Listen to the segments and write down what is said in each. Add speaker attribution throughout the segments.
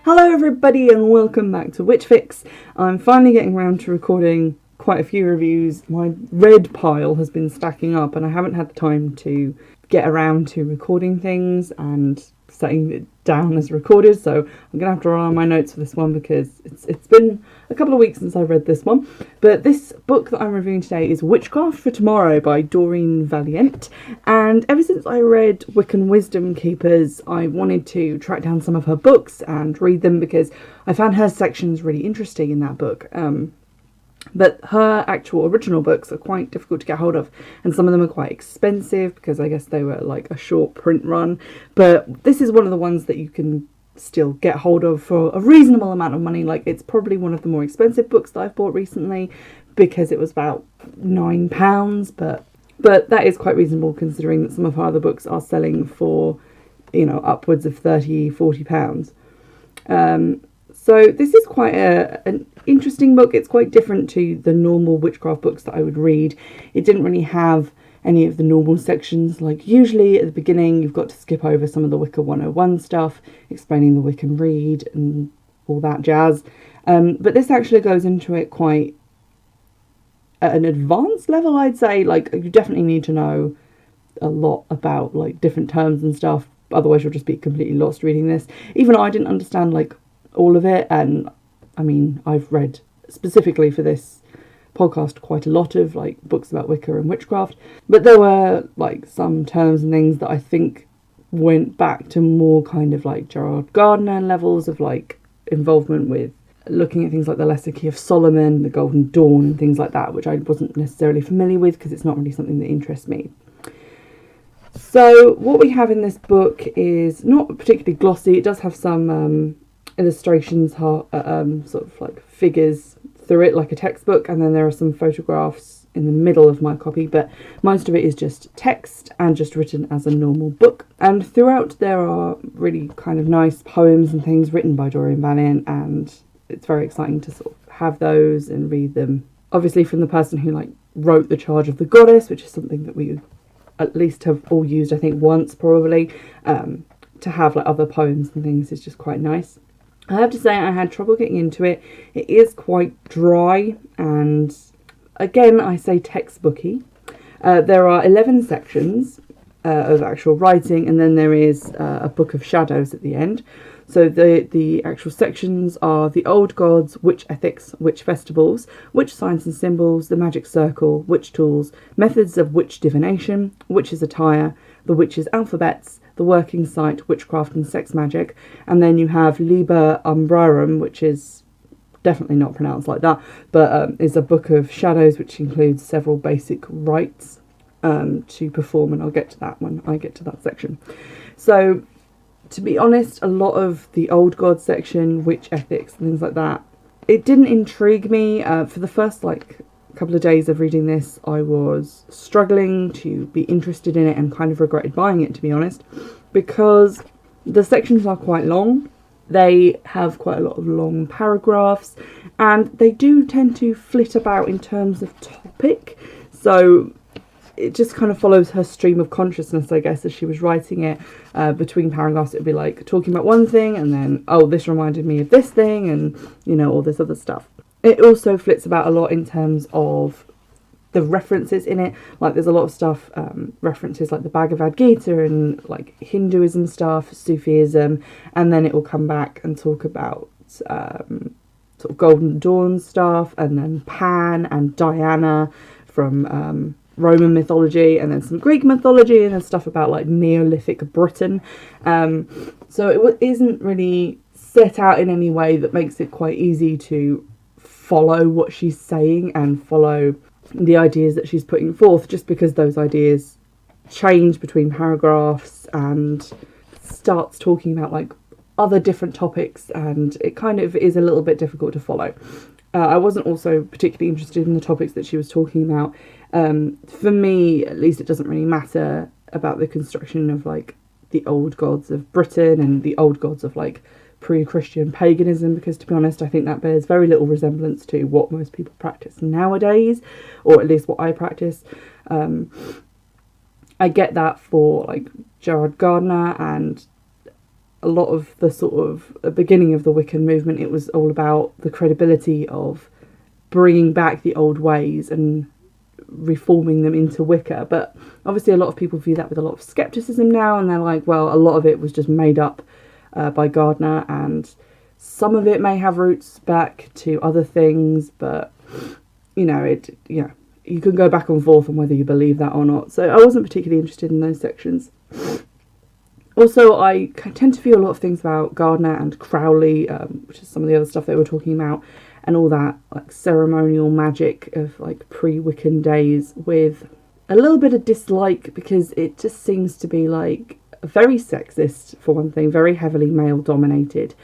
Speaker 1: Hello everybody and welcome back to Witchfix. I'm finally getting around to recording quite a few reviews. My red pile has been stacking up and I haven't had the time to get around to recording things and setting it down as recorded, so I'm going to have to rely on my notes for this one because it's been a couple of weeks since I read this one. But this book that I'm reviewing today is Witchcraft for Tomorrow by Doreen Valiente, and ever since I read Wiccan Wisdom Keepers I wanted to track down some of her books and read them because I found her sections really interesting in that book. But her actual original books are quite difficult to get hold of, and some of them are quite expensive because I guess they were like a short print run. But this is one of the ones that you can still get hold of for a reasonable amount of money. Like, it's probably one of the more expensive books that I've bought recently because it was about £9, but that is quite reasonable considering that some of her other books are selling for, you know, upwards of £30-40. So this is quite an interesting book. It's quite different to the normal witchcraft books that I would read. It didn't really have any of the normal sections. Like, usually at the beginning you've got to skip over some of the Wicca 101 stuff, explaining the Wiccan Read and all that jazz. But this actually goes into it quite at an advanced level, I'd say. Like, you definitely need to know a lot about like different terms and stuff, otherwise you'll just be completely lost reading this. Even I didn't understand like all of it, and I mean, I've read specifically for this podcast quite a lot of like books about Wicca and witchcraft, but there were like some terms and things that I think went back to more kind of like Gerard Gardner levels of like involvement with looking at things like the Lesser Key of Solomon, the Golden Dawn and things like that, which I wasn't necessarily familiar with because it's not really something that interests me. So what we have in this book is not particularly glossy. It does have some illustrations, sort of like figures through it like a textbook, and then there are some photographs in the middle of my copy, but most of it is just text and just written as a normal book. And throughout there are really kind of nice poems and things written by Doreen Valiente, and it's very exciting to sort of have those and read them, obviously from the person who like wrote The Charge of the Goddess, which is something that we at least have all used, I think, once probably. To have like other poems and things is just quite nice. I have to say I had trouble getting into it. It is quite dry and, again, I say textbooky. There are 11 sections of actual writing, and then there is a book of shadows at the end. So the actual sections are the old gods, witch ethics, witch festivals, witch signs and symbols, the magic circle, witch tools, methods of witch divination, witch's attire, the witch's alphabets, the working site, witchcraft and sex magic, and then you have Liber Umbrarum, which is definitely not pronounced like that, but is a book of shadows which includes several basic rites to perform, and I'll get to that when I get to that section. So, to be honest, a lot of the old god section, witch ethics and things like that, it didn't intrigue me. For the first like couple of days of reading this, I was struggling to be interested in it and kind of regretted buying it, to be honest, because the sections are quite long. They have quite a lot of long paragraphs, and they do tend to flit about in terms of topic, so it just kind of follows her stream of consciousness, I guess, as she was writing it. Between paragraphs it would be like talking about one thing and then, oh, this reminded me of this thing, and you know, all this other stuff. It also flits about a lot in terms of the references in it. Like, there's a lot of stuff, references like the Bhagavad Gita and like Hinduism stuff, Sufism, and then it will come back and talk about sort of Golden Dawn stuff, and then Pan and Diana from Roman mythology, and then some Greek mythology, and then stuff about like Neolithic Britain. So it isn't really set out in any way that makes it quite easy to follow what she's saying and follow the ideas that she's putting forth, just because those ideas change between paragraphs and starts talking about like other different topics, and it kind of is a little bit difficult to follow. I wasn't also particularly interested in the topics that she was talking about. For me, at least, it doesn't really matter about the construction of like the old gods of Britain and the old gods of like pre-Christian paganism, because to be honest, I think that bears very little resemblance to what most people practice nowadays, or at least what I practice. I get that for like Gerard Gardner and a lot of the sort of beginning of the Wiccan movement, it was all about the credibility of bringing back the old ways and reforming them into Wicca. But obviously a lot of people view that with a lot of skepticism now, and they're like, well, a lot of it was just made up by Gardner, and some of it may have roots back to other things, but you know, you can go back and forth on whether you believe that or not. So I wasn't particularly interested in those sections. Also, I tend to feel a lot of things about Gardner and Crowley, which is some of the other stuff they were talking about, and all that like ceremonial magic of like pre-Wiccan days, with a little bit of dislike, because it just seems to be like very sexist for one thing, very heavily male dominated,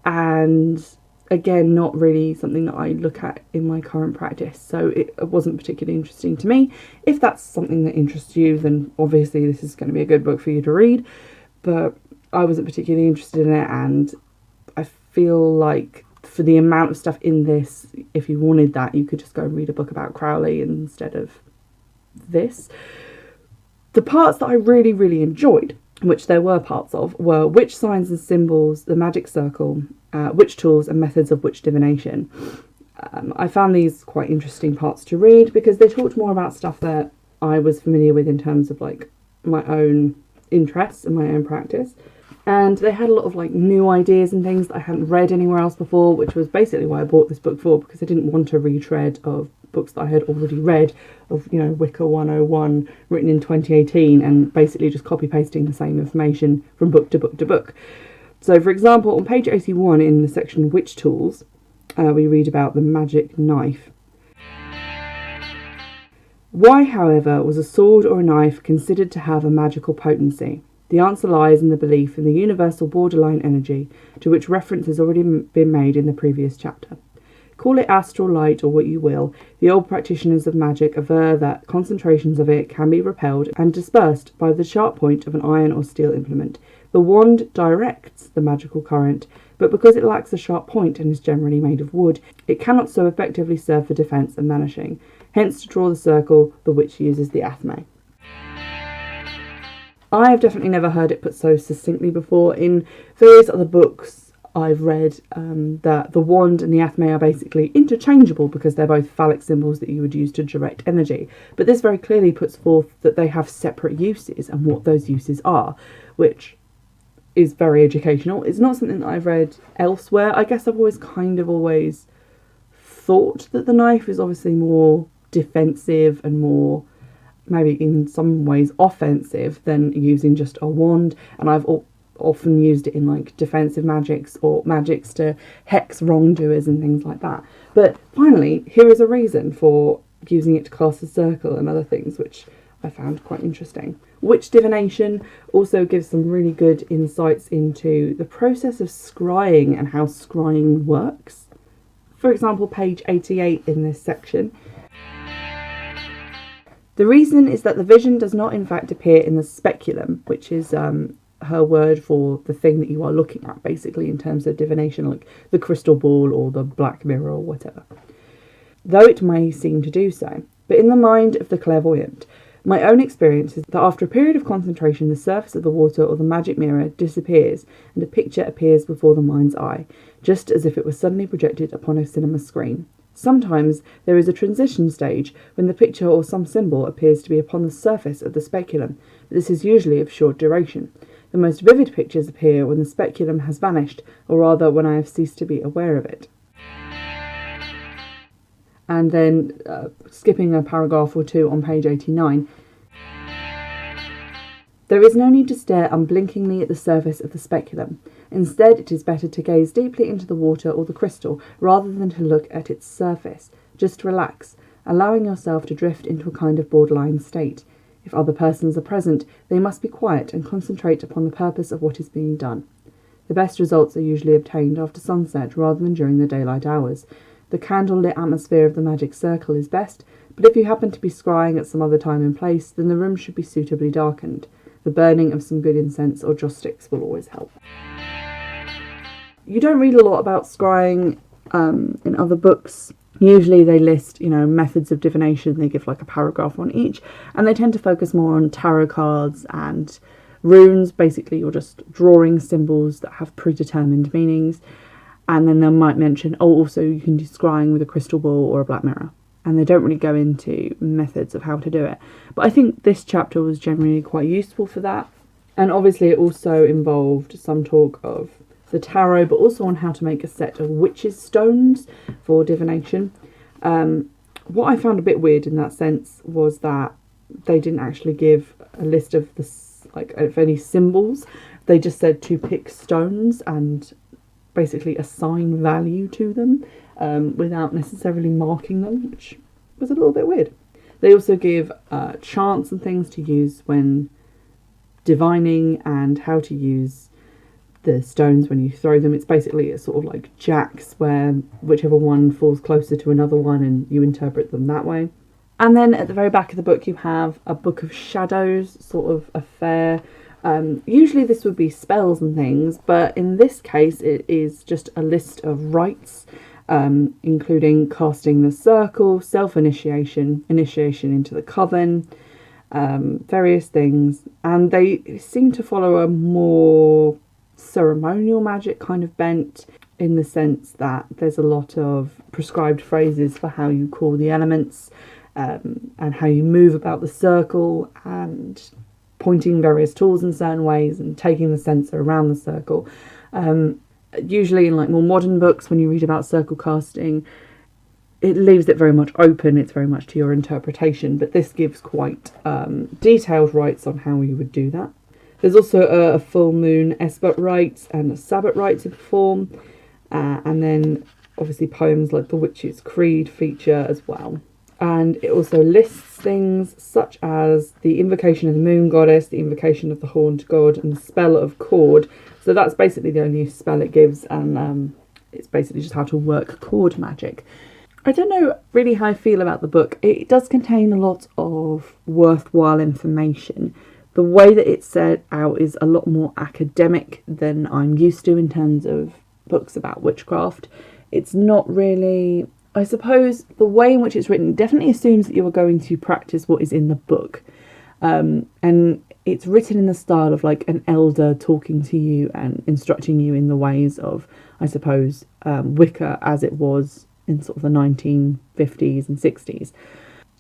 Speaker 1: and again not really something that I look at in my current practice, so it wasn't particularly interesting to me. If that's something that interests you, then obviously this is going to be a good book for you to read, but I wasn't particularly interested in it, and I feel like for the amount of stuff in this, if you wanted that, you could just go and read a book about Crowley instead of this. The parts that I really, really enjoyed, which there were parts of, were witch signs and symbols, the magic circle, witch tools and methods of witch divination. I found these quite interesting parts to read because they talked more about stuff that I was familiar with in terms of like my own interests and my own practice. And they had a lot of like new ideas and things that I hadn't read anywhere else before, which was basically why I bought this book for, because I didn't want a retread of books that I had already read, of, you know, Wicca 101 written in 2018, and basically just copy pasting the same information from book to book to book. So for example, on page 81 in the section Witch Tools, we read about the magic knife. Why, however, was a sword or a knife considered to have a magical potency? The answer lies in the belief in the universal borderline energy, to which reference has already been made in the previous chapter. Call it astral light or what you will, the old practitioners of magic aver that concentrations of it can be repelled and dispersed by the sharp point of an iron or steel implement. The wand directs the magical current, but because it lacks a sharp point and is generally made of wood, it cannot so effectively serve for defence and vanishing. Hence, to draw the circle, the witch uses the athame. I have definitely never heard it put so succinctly before. In various other books I've read, that the wand and the athame are basically interchangeable because they're both phallic symbols that you would use to direct energy. But this very clearly puts forth that they have separate uses and what those uses are, which is very educational. It's not something that I've read elsewhere. I guess I've always thought that the knife is obviously more defensive and more, maybe in some ways, offensive than using just a wand, and I've often used it in like defensive magics or magics to hex wrongdoers and things like that. But finally, here is a reason for using it to cast a circle and other things, which I found quite interesting. Witch divination also gives some really good insights into the process of scrying and how scrying works. For example, page 88 in this section. The reason is that the vision does not in fact appear in the speculum, which is her word for the thing that you are looking at, basically, in terms of divination, like the crystal ball or the black mirror or whatever. Though it may seem to do so, but in the mind of the clairvoyant, my own experience is that after a period of concentration, the surface of the water or the magic mirror disappears and a picture appears before the mind's eye, just as if it was suddenly projected upon a cinema screen. Sometimes there is a transition stage when the picture or some symbol appears to be upon the surface of the speculum, but this is usually of short duration. The most vivid pictures appear when the speculum has vanished, or rather when I have ceased to be aware of it. And then, skipping a paragraph or two on page 89, there is no need to stare unblinkingly at the surface of the speculum. Instead, it is better to gaze deeply into the water or the crystal, rather than to look at its surface. Just relax, allowing yourself to drift into a kind of borderline state. If other persons are present, they must be quiet and concentrate upon the purpose of what is being done. The best results are usually obtained after sunset rather than during the daylight hours. The candle-lit atmosphere of the magic circle is best, but if you happen to be scrying at some other time and place, then the room should be suitably darkened. The burning of some good incense or joss sticks will always help. You don't read a lot about scrying in other books. Usually they list, methods of divination. They give like a paragraph on each, and they tend to focus more on tarot cards and Runes, basically you're just drawing symbols that have predetermined meanings. And then they might mention, oh, also you can do scrying with a crystal ball or a black mirror. And they don't really go into methods of how to do it. But I think this chapter was generally quite useful for that. And obviously it also involved some talk of the tarot, but also on how to make a set of witches' stones for divination. What I found a bit weird in that sense was that they didn't actually give a list of of any symbols. They just said to pick stones and basically assign value to them without necessarily marking them, which was a little bit weird. They also give chants and things to use when divining and how to use the stones when you throw them. It's basically a sort of like jacks where whichever one falls closer to another one and you interpret them that way. And then at the very back of the book you have a book of shadows sort of affair. Usually this would be spells and things, but in this case it is just a list of rites, including casting the circle, self-initiation, initiation into the coven, various things. And they seem to follow a more ceremonial magic kind of bent, in the sense that there's a lot of prescribed phrases for how you call the elements, and how you move about the circle, and pointing various tools in certain ways and taking the sensor around the circle. Usually in like more modern books, when you read about circle casting, it leaves it very much open. It's very much to your interpretation, but this gives quite detailed rites on how you would do that. There's also a full moon esbat rite and a sabbat rite to perform, and then obviously poems like the Witch's Creed feature as well. And it also lists things such as the invocation of the moon goddess, the invocation of the horned god, and the spell of cord. So that's basically the only spell it gives, and it's basically just how to work cord magic. I don't know really how I feel about the book. It does contain a lot of worthwhile information. The way that it's set out is a lot more academic than I'm used to in terms of books about witchcraft. It's not really... I suppose the way in which it's written definitely assumes that you are going to practice what is in the book. And it's written in the style of like an elder talking to you and instructing you in the ways of, I suppose, Wicca as it was in sort of the 1950s and 60s.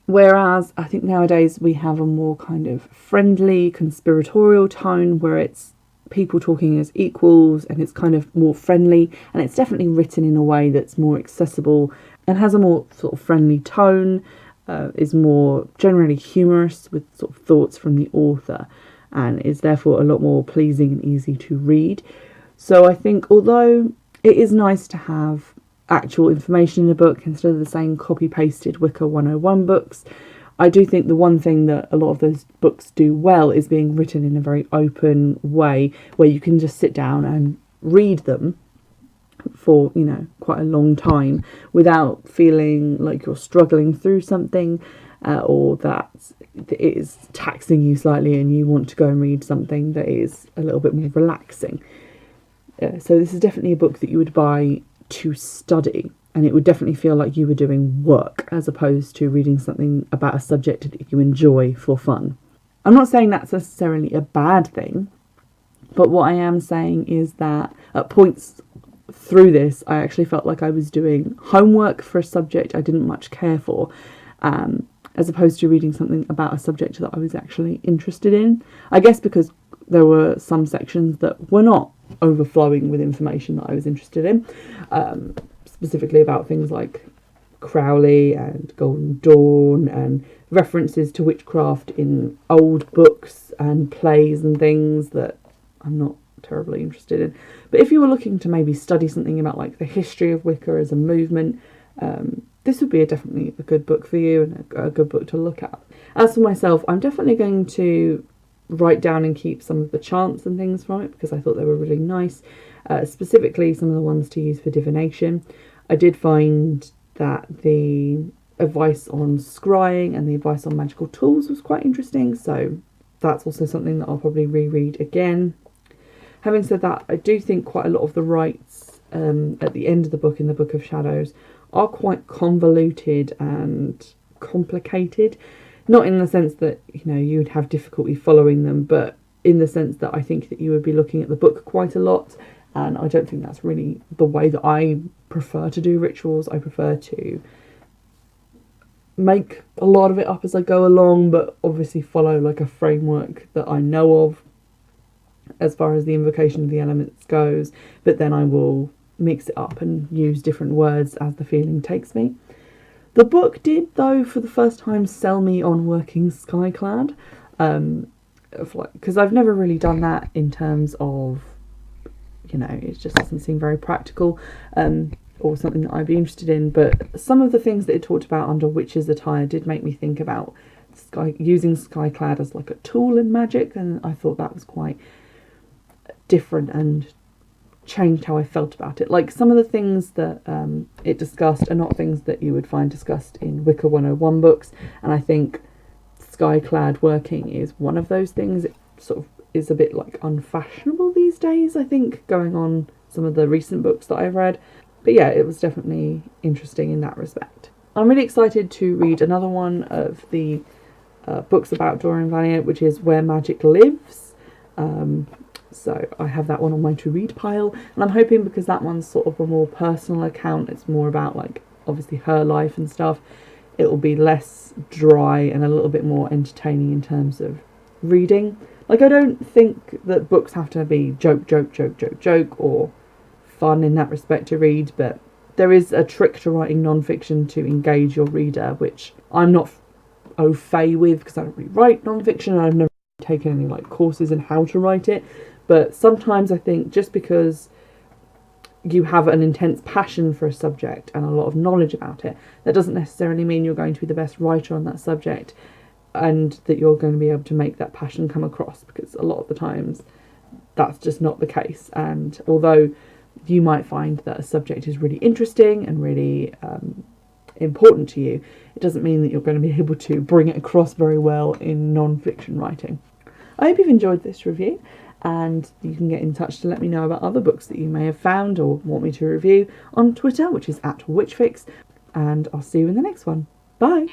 Speaker 1: Whereas I think nowadays we have a more kind of friendly, conspiratorial tone where it's people talking as equals and it's kind of more friendly, and it's definitely written in a way that's more accessible and has a more sort of friendly tone, is more generally humorous with sort of thoughts from the author, and is therefore a lot more pleasing and easy to read. So I think although it is nice to have actual information in a book instead of the same copy-pasted Wicca 101 books, I do think the one thing that a lot of those books do well is being written in a very open way where you can just sit down and read them for, you know, quite a long time without feeling like you're struggling through something, or that it is taxing you slightly and you want to go and read something that is a little bit more relaxing. So this is definitely a book that you would buy to study, and it would definitely feel like you were doing work as opposed to reading something about a subject that you enjoy for fun. I'm not saying that's necessarily a bad thing, but what I am saying is that at points through this I actually felt like I was doing homework for a subject I didn't much care for, as opposed to reading something about a subject that I was actually interested in. I guess because there were some sections that were not overflowing with information that I was interested in, specifically about things like Crowley and Golden Dawn and references to witchcraft in old books and plays and things that I'm not terribly interested in. But if you were looking to maybe study something about like the history of Wicca as a movement, this would be definitely a good book for you and a good book to look at. As for myself, I'm definitely going to write down and keep some of the chants and things from it because I thought they were really nice, specifically some of the ones to use for divination. I did find that the advice on scrying and the advice on magical tools was quite interesting, so that's also something that I'll probably reread again. Having said that, I do think quite a lot of the rites at the end of the book, in the Book of Shadows, are quite convoluted and complicated. Not in the sense that, you know, you'd have difficulty following them, but in the sense that I think that you would be looking at the book quite a lot, and I don't think that's really the way that I prefer to do rituals. I prefer to make a lot of it up as I go along, but obviously follow like a framework that I know of as far as the invocation of the elements goes, but then I will mix it up and use different words as the feeling takes me. The book did, though, for the first time sell me on working skyclad, because I've never really done that in terms of, it just doesn't seem very practical, or something that I'd be interested in. But some of the things that it talked about under witches' attire did make me think about using skyclad as like a tool in magic, and I thought that was quite different and changed how I felt about it. Like, some of the things that it discussed are not things that you would find discussed in Wicca 101 books, and I think skyclad working is one of those things. It sort of is a bit like unfashionable these days, I think, going on some of the recent books that I've read. But yeah, it was definitely interesting in that respect. I'm really excited to read another one of the books about Doreen Valiente, which is Where Magic Lives. So I have that one on my to-read pile, and I'm hoping, because that one's sort of a more personal account, it's more about, like, obviously her life and stuff, it will be less dry and a little bit more entertaining in terms of reading. Like, I don't think that books have to be joke, or fun in that respect to read, but there is a trick to writing non-fiction to engage your reader, which I'm not au fait with, because I don't really write non-fiction, and I've never taken any like courses in how to write it. But sometimes I think just because you have an intense passion for a subject and a lot of knowledge about it, that doesn't necessarily mean you're going to be the best writer on that subject, and that you're going to be able to make that passion come across, because a lot of the times that's just not the case. And although you might find that a subject is really interesting and really important to you, it doesn't mean that you're going to be able to bring it across very well in non-fiction writing. I hope you've enjoyed this review, and you can get in touch to let me know about other books that you may have found or want me to review on Twitter, which is @Witchfix, and I'll see you in the next one. Bye!